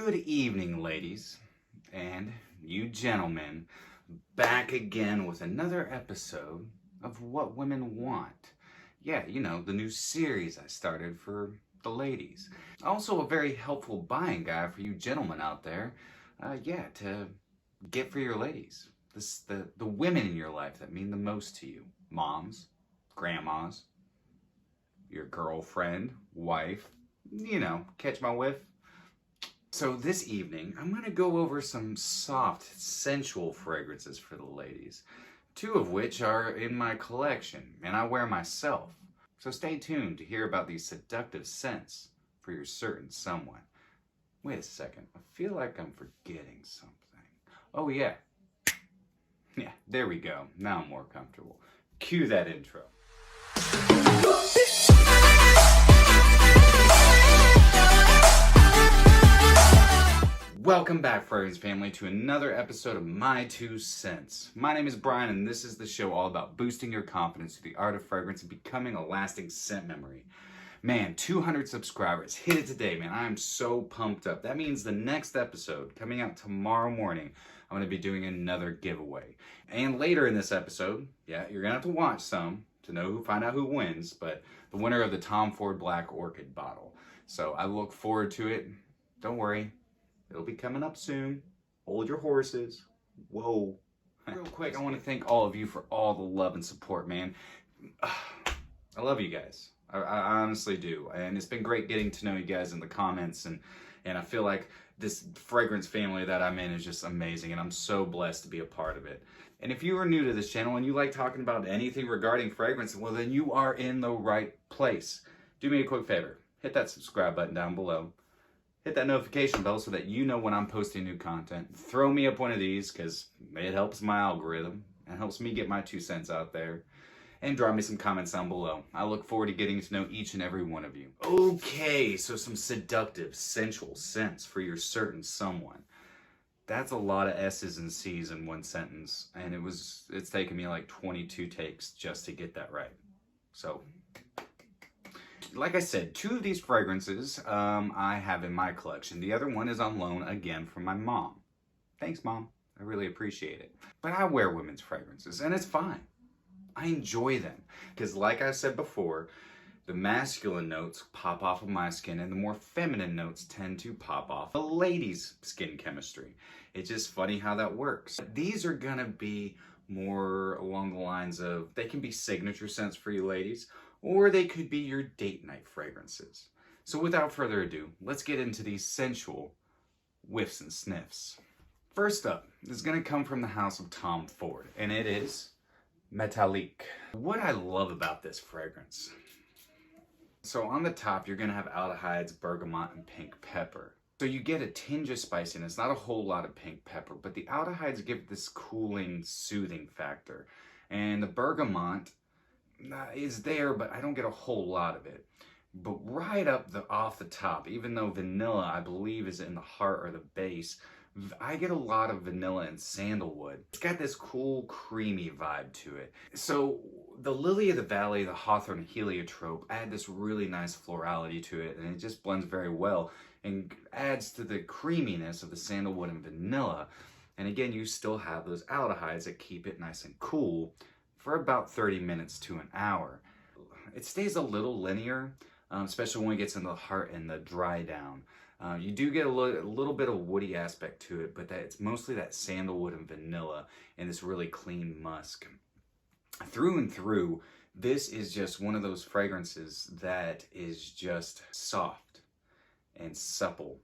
Good evening, ladies, and you gentlemen, back again with another episode of What Women Want. Yeah, you know, the new series I started for the ladies. Also a very helpful buying guide for you gentlemen out there, to get for your ladies. The women in your life that mean the most to you. Moms, grandmas, your girlfriend, wife, you know, catch my whiff? So this evening, I'm going to go over some soft, sensual fragrances for the ladies, two of which are in my collection, and I wear myself. So stay tuned to hear about these seductive scents for your certain someone. Wait a second, I feel like I'm forgetting something. Oh yeah. Yeah, there we go. Now I'm more comfortable. Cue that intro. Welcome back, fragrance family, to another episode of My Two Cents. My name is Brian, and this is the show all about boosting your confidence through the art of fragrance and becoming a lasting scent memory. Man, 200 subscribers. Hit it today, man. I am so pumped up. That means the next episode, coming out tomorrow morning, I'm going to be doing another giveaway. And later in this episode, yeah, you're going to have to watch some to find out who wins, but the winner of the Tom Ford Black Orchid bottle. So I look forward to it. Don't worry. It'll be coming up soon. Hold your horses. Whoa. Real quick, I want to thank all of you for all the love and support, man. I love you guys. I honestly do. And it's been great getting to know you guys in the comments. And I feel like this fragrance family that I'm in is just amazing. And I'm so blessed to be a part of it. And if you are new to this channel and you like talking about anything regarding fragrance, well, then you are in the right place. Do me a quick favor. Hit that subscribe button down below. Hit that notification bell so that you know when I'm posting new content. Throw me up one of these because it helps my algorithm and helps me get my 2 cents out there. And drop me some comments down below. I look forward to getting to know each and every one of you. Okay, so some seductive, sensual scents for your certain someone. That's a lot of S's and C's in one sentence. And it's taken me like 22 takes just to get that right. So, like I said, 2 of these fragrances I have in my collection. The other one is on loan again from my mom. Thanks, Mom. I really appreciate it. But I wear women's fragrances, and it's fine. I enjoy them because, like I said before, the masculine notes pop off of my skin and the more feminine notes tend to pop off a lady's skin chemistry. It's just funny how that works. These are gonna be more along the lines of, they can be signature scents for you ladies, or they could be your date night fragrances. So without further ado, let's get into these sensual whiffs and sniffs. First up is gonna come from the house of Tom Ford, and it is Metallique. What I love about this fragrance. So on the top, you're gonna have aldehydes, bergamot, and pink pepper. So you get a tinge of spiciness, not a whole lot of pink pepper, but the aldehydes give this cooling, soothing factor. And the bergamot is there, but I don't get a whole lot of it. But right off the top, even though vanilla, I believe, is in the heart or the base, I get a lot of vanilla and sandalwood. It's got this cool, creamy vibe to it. So the lily of the valley, the hawthorn heliotrope, add this really nice florality to it, and it just blends very well and adds to the creaminess of the sandalwood and vanilla. And again, you still have those aldehydes that keep it nice and cool for about 30 minutes to an hour. It stays a little linear, especially when it gets into the heart and the dry down. You do get a little bit of woody aspect to it, but it's mostly that sandalwood and vanilla and this really clean musk. Through and through, this is just one of those fragrances that is just soft and supple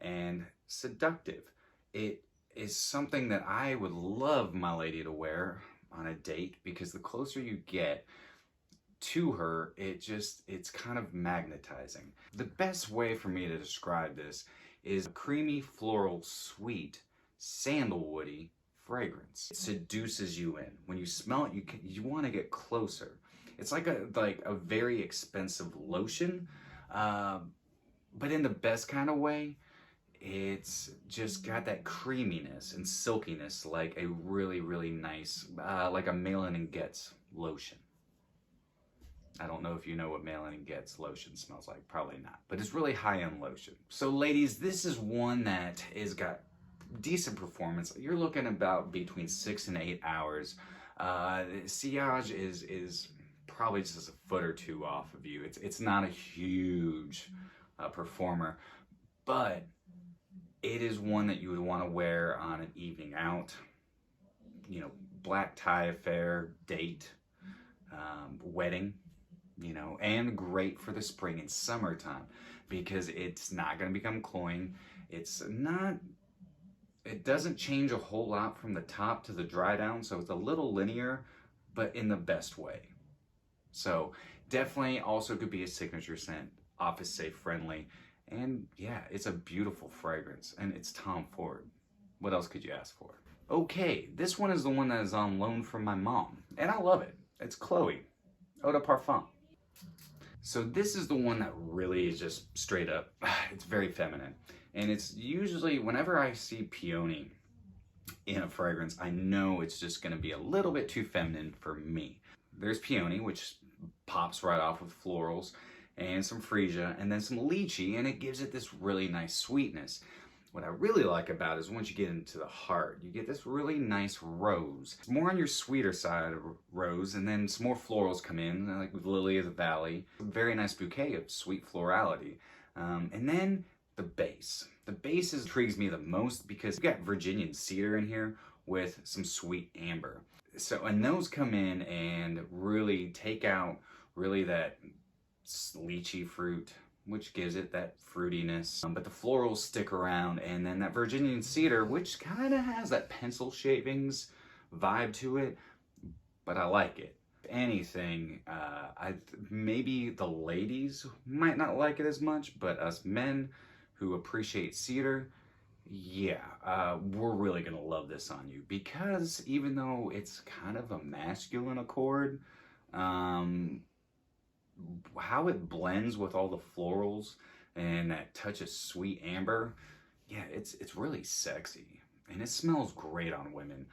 and seductive. It is something that I would love my lady to wear on a date because the closer you get to her, it's kind of magnetizing. The best way for me to describe this is a creamy, floral, sweet, sandalwoody fragrance. It seduces you in. When you smell it, you want to get closer. It's like a very expensive lotion, but in the best kind of way. It's just got that creaminess and silkiness like a really, really nice, like a Malin and Getz lotion. I don't know if you know what Melanie Gets lotion smells like. Probably not. But it's really high-end lotion. So ladies, this is one that has got decent performance. You're looking about between 6 and 8 hours. Sillage is probably just a foot or two off of you. It's not a huge performer, but it is one that you would want to wear on an evening out, you know, black tie affair, date, wedding, you know, and great for the spring and summertime because it's not going to become cloying. It doesn't change a whole lot from the top to the dry down, so it's a little linear, but in the best way. So definitely also could be a signature scent, office safe friendly, and yeah, it's a beautiful fragrance, and it's Tom Ford. What else could you ask for? Okay, this one is the one that is on loan from my mom, and I love it. It's Chloe, Eau de Parfum. So this is the one that really is just straight up, it's very feminine. And it's usually, whenever I see peony in a fragrance, I know it's just gonna be a little bit too feminine for me. There's peony, which pops right off with florals, and some freesia, and then some lychee, and it gives it this really nice sweetness. What I really like about it is once you get into the heart, you get this really nice rose. It's more on your sweeter side of rose, and then some more florals come in, like with Lily of the Valley. A very nice bouquet of sweet florality. And then the base. The base intrigues me the most because you've got Virginian cedar in here with some sweet amber. So, and those come in and really take out really that lychee fruit, which gives it that fruitiness, but the florals stick around, and then that Virginian cedar, which kind of has that pencil shavings vibe to it, but I like it. If anything, maybe the ladies might not like it as much, but us men who appreciate cedar, yeah, we're really gonna love this on you, because even though it's kind of a masculine accord, how it blends with all the florals and that touch of sweet amber, yeah, it's really sexy, and it smells great on women.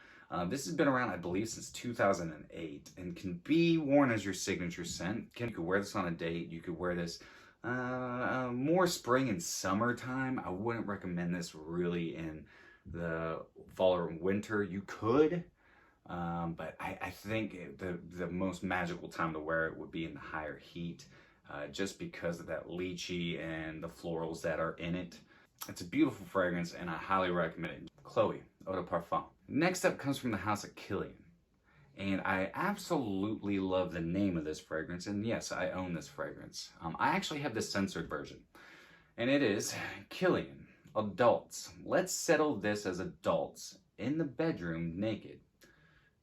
This has been around, I believe, since 2008, and can be worn as your signature scent. You could wear this on a date. You could wear this more spring and summertime. I wouldn't recommend this really in the fall or winter. You could, but I think the most magical time to wear it would be in the higher heat, just because of that lychee and the florals that are in it. It's a beautiful fragrance, and I highly recommend it. Chloe, Eau de Parfum. Next up comes from the house of Kilian, and I absolutely love the name of this fragrance, and yes, I own this fragrance. I actually have the censored version, and it is Kilian, Adults. Let's settle this as adults in the bedroom naked.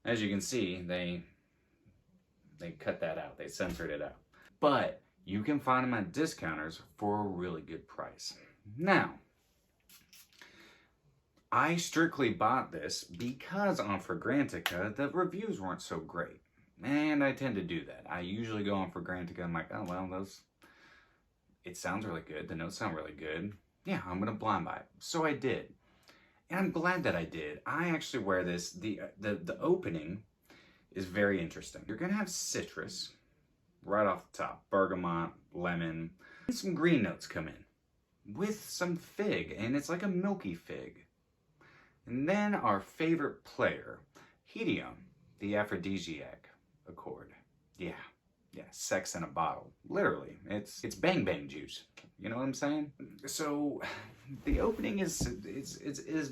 As you can see, they cut that out. They censored it out. But you can find them at discounters for a really good price. Now, I strictly bought this because on Fragrantica, the reviews weren't so great. And I tend to do that. I usually go on Fragrantica, I'm like, oh, well, it sounds really good. The notes sound really good. Yeah, I'm going to blind buy it. So I did. And I'm glad that I did. I actually wear this. The opening is very interesting. You're going to have citrus right off the top. Bergamot, lemon, and some green notes come in with some fig. And it's like a milky fig. And then our favorite player, Hedion, the aphrodisiac accord. Yeah, sex in a bottle. Literally, it's bang bang juice. You know what I'm saying? So the opening is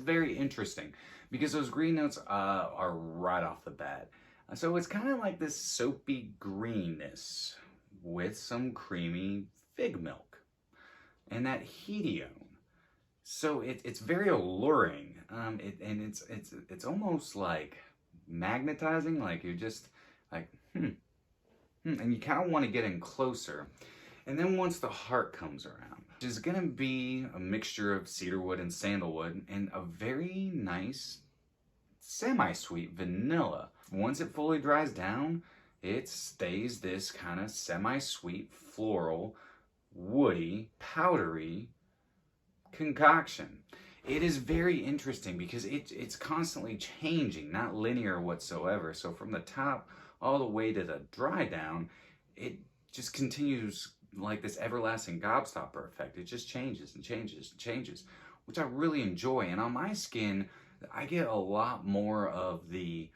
very interesting because those green notes are right off the bat. So it's kind of like this soapy greenness with some creamy fig milk and that Hedion. So it's very alluring, and it's almost like magnetizing, like you're just like, and you kind of want to get in closer. And then once the heart comes around, which is going to be a mixture of cedarwood and sandalwood and a very nice semi-sweet vanilla. Once it fully dries down, it stays this kind of semi-sweet, floral, woody, powdery concoction. It is very interesting because it's constantly changing, not linear whatsoever. So from the top all the way to the dry down, it just continues like this everlasting gobstopper effect. It just changes and changes and changes, which I really enjoy. And on my skin, I get a lot more of the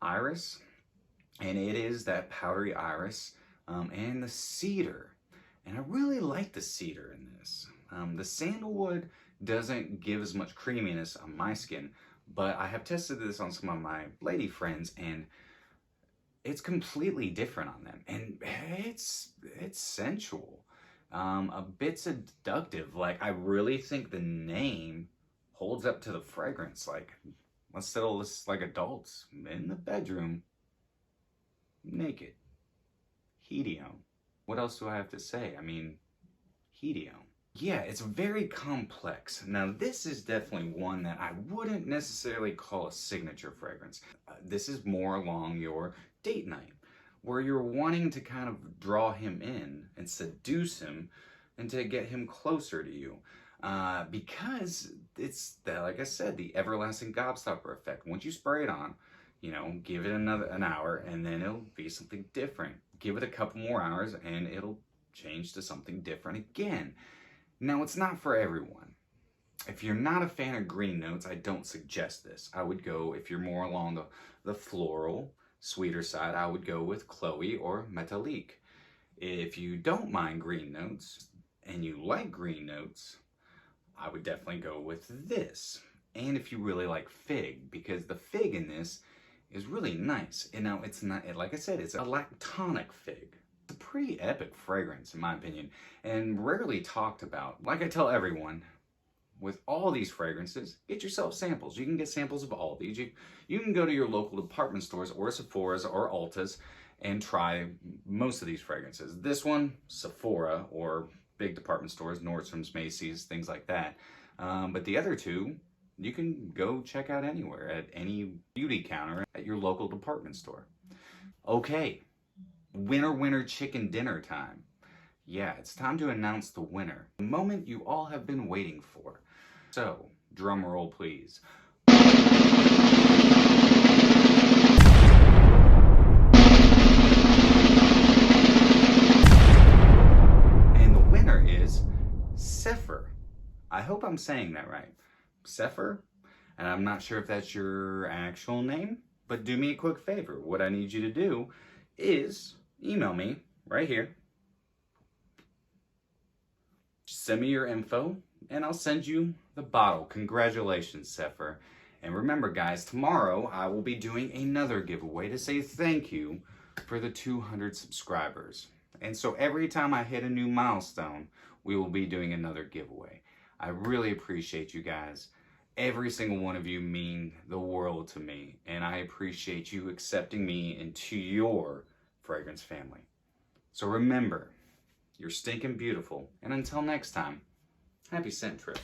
iris, and it is that powdery iris, and the cedar. And I really like the cedar in this. The sandalwood doesn't give as much creaminess on my skin, but I have tested this on some of my lady friends, and it's completely different on them, and it's sensual, a bit seductive. Like, I really think the name holds up to the fragrance. Like, let's settle this like adults in the bedroom, naked. Hedione. What else do I have to say? I mean, Hedione. Yeah, it's very complex. Now, this is definitely one that I wouldn't necessarily call a signature fragrance. This is more along your date night, where you're wanting to kind of draw him in and seduce him and to get him closer to you. Because it's, like I said, the everlasting gobstopper effect. Once you spray it on, you know, give it an hour, and then it'll be something different. Give it a couple more hours, and it'll change to something different again. Now, it's not for everyone. If you're not a fan of green notes, I don't suggest this. I would go, if you're more along the floral, sweeter side, I would go with Chloe or Metallique. If you don't mind green notes, and you like green notes, I would definitely go with this. And if you really like fig, because the fig in this is really nice. And now, it's not, like I said, it's a lactonic fig. It's a pretty epic fragrance, in my opinion, and rarely talked about. Like I tell everyone, with all these fragrances, get yourself samples. You can get samples of all these. You can go to your local department stores or Sephora's or Ulta's and try most of these fragrances. This one, Sephora or big department stores, Nordstrom's, Macy's, things like that. But the other two, you can go check out anywhere, at any beauty counter at your local department store. Okay. Winner chicken dinner time. Yeah, it's time to announce the winner. The moment you all have been waiting for. So, drum roll please. And the winner is Sephir. I hope I'm saying that right. Sephir? And I'm not sure if that's your actual name, but do me a quick favor. What I need you to do is email me right here. Just send me your info and I'll send you the bottle. Congratulations, Sephir. And remember, guys, tomorrow I will be doing another giveaway to say thank you for the 200 subscribers. And so every time I hit a new milestone, we will be doing another giveaway. I really appreciate you guys. Every single one of you mean the world to me, and I appreciate you accepting me into your fragrance family. So remember, you're stinking beautiful, and until next time, happy scent trips.